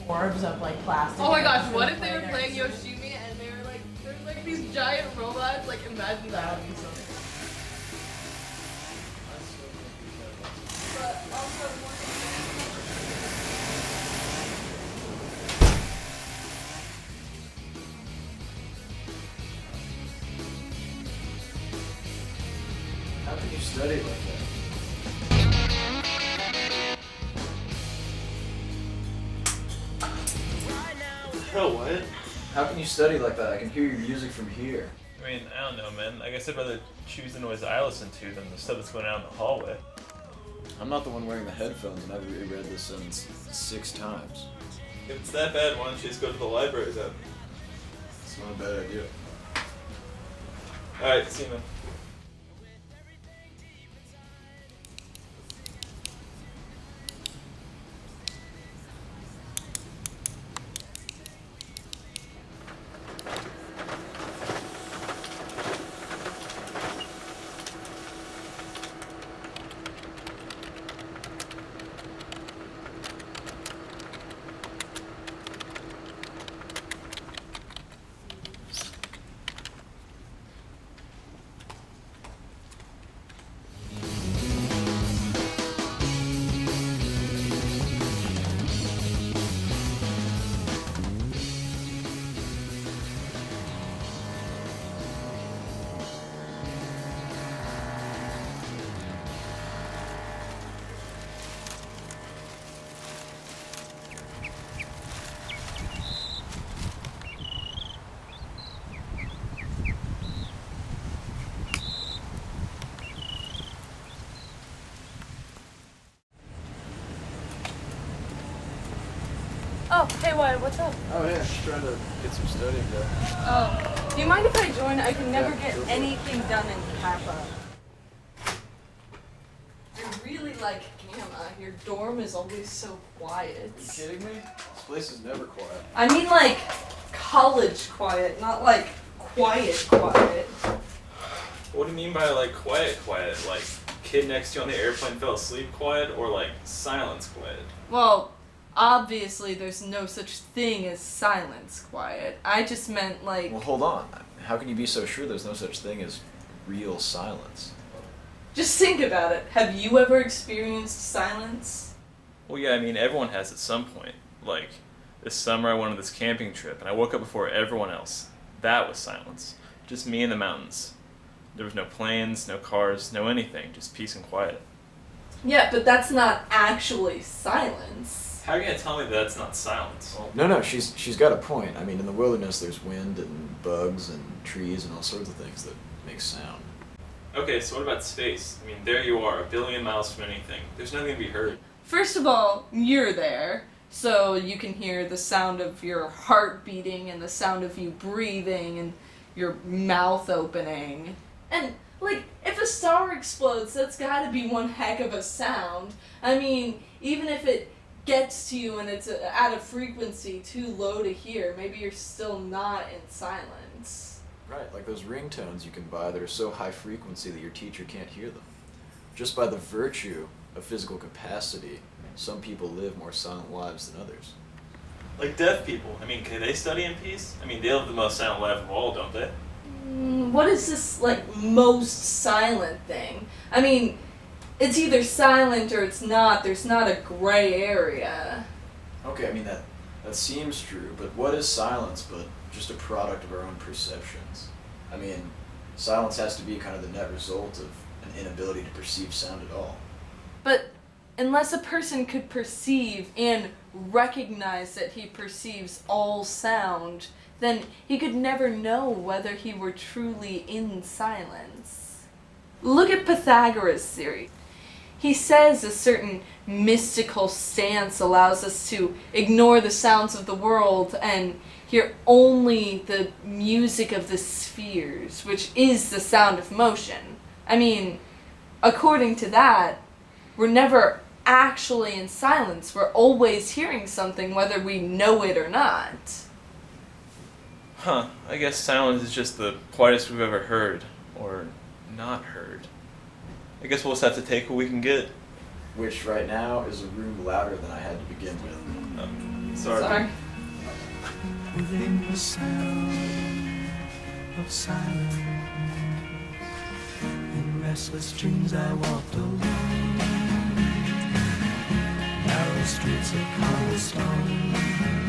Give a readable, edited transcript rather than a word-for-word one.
orbs of like plastic. Oh my gosh, and what if they play were there. playing Yoshimi and they were like, there's like these giant robots, like imagine That that. would be so cool. But also more How can you study like that? Hell, what? How can you study like that? I can hear your music from here. I mean, I don't know, man. I guess I'd rather choose the noise I listen to than the stuff that's going on in the hallway. I'm not the one wearing the headphones, and I've reread this sentence 6 times. If it's that bad, why don't you just go to the library then? It's not a bad idea. Alright, see you, man. Oh, hey, what's up? Oh yeah, just trying to get some studying done. Oh, do you mind if I join? I can never Yeah, get go for it. anything done in Kappa. I really like Gamma. Your dorm is always so quiet. Are you kidding me? This place is never quiet. I mean like college quiet, not like quiet quiet. What do you mean by, like, quiet? Like, kid next to you on the airplane fell asleep quiet, or, like, silence quiet? Well, obviously there's no such thing as silence quiet. I just meant like... Well, hold on. How can you be so sure there's no such thing as real silence? Just think about it. Have you ever experienced silence? Well, yeah, I mean, everyone has at some point. Like, this summer I went on this camping trip, and I woke up before everyone else. That was silence. Just me in the mountains. There was no planes, no cars, no anything. Just peace and quiet. Yeah, but that's not actually silence. How are you gonna tell me that that's not silence? No, she's got a point. I mean, in the wilderness, there's wind and bugs and trees and all sorts of things that make sound. Okay, so what about space? I mean, there you are, a billion miles from anything. There's nothing to be heard. First of all, you're there, so you can hear the sound of your heart beating and the sound of you breathing and your mouth opening. And, like, if a star explodes, that's gotta be one heck of a sound. I mean, even if it gets to you and it's at a frequency too low to hear, maybe you're still not in silence. Right, like those ringtones you can buy that are so high frequency that your teacher can't hear them. Just by the virtue of physical capacity, some people live more silent lives than others. Like deaf people. I mean, can they study in peace? I mean, they live the most silent life of all, don't they? What is this, like, most silent thing? I mean, it's either silent or it's not. There's not a gray area. Okay, I mean, that seems true, but what is silence but just a product of our own perceptions? I mean, silence has to be kind of the net result of an inability to perceive sound at all. But unless a person could perceive and recognize that he perceives all sound, then he could never know whether he were truly in silence. Look at Pythagoras' theory. He says a certain mystical stance allows us to ignore the sounds of the world and hear only the music of the spheres, which is the sound of motion. I mean, according to that, we're never actually in silence. We're always hearing something, whether we know it or not. Huh, I guess silence is just the quietest we've ever heard, or not heard. I guess we'll just have to take what we can get. Which right now is a room louder than I had to begin with. Sorry. Within the sound of silence, in restless dreams I walked alone, narrow streets of cobblestone.